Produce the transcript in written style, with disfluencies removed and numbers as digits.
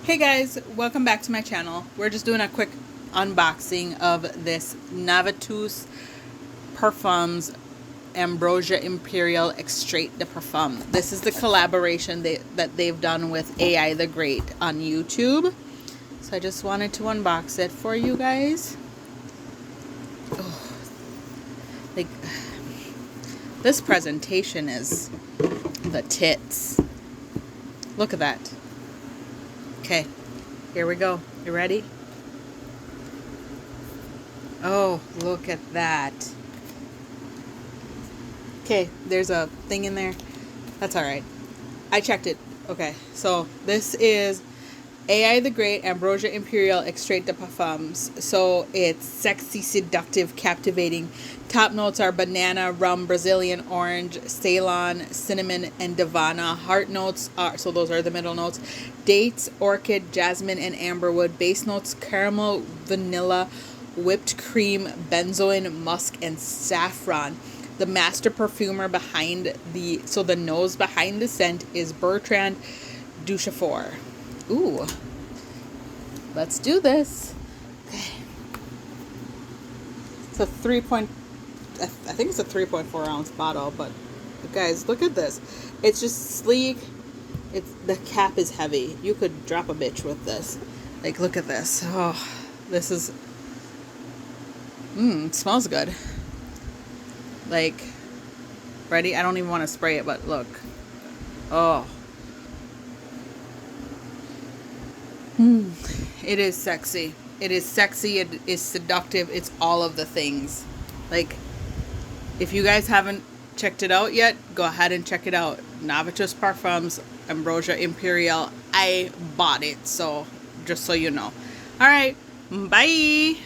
Hey guys, welcome back to my channel. We're just doing a quick unboxing of this Navitus Parfums Ambrosia Imperial Extrait de Parfum. This is the collaboration that they've done with AI the Great on YouTube. So I just wanted to unbox it for you guys. Oh, like, this presentation is the tits. Look at that. Okay, here we go. You ready? Oh, look at that. Okay, there's a thing in there. That's all right. I checked it. Okay, so this is AI the Great Ambrosia Imperial Extrait de Parfums. So it's sexy, seductive, captivating. Top notes are banana, rum, Brazilian orange, Ceylon, cinnamon, and Divana. Heart notes are, so those are the middle notes, dates, orchid, jasmine, and amberwood. Base notes, caramel, vanilla, whipped cream, benzoin, musk, and saffron. The master perfumer behind the nose behind the scent is Bertrand Duchefort. Ooh, let's do this. Okay. It's a I think it's a 3.4 ounce bottle, but guys, look at this. It's just sleek. The cap is heavy. You could drop a bitch with this. Like, look at this. Oh, this is, it smells good. Like, ready? I don't even want to spray it, but look. Oh. It is sexy. It is sexy. It is seductive. It's all of the things. Like, if you guys haven't checked it out yet, go ahead and check it out. Navitus Parfums Ambrosia Imperial. I bought it, so just so you know. All right. Bye.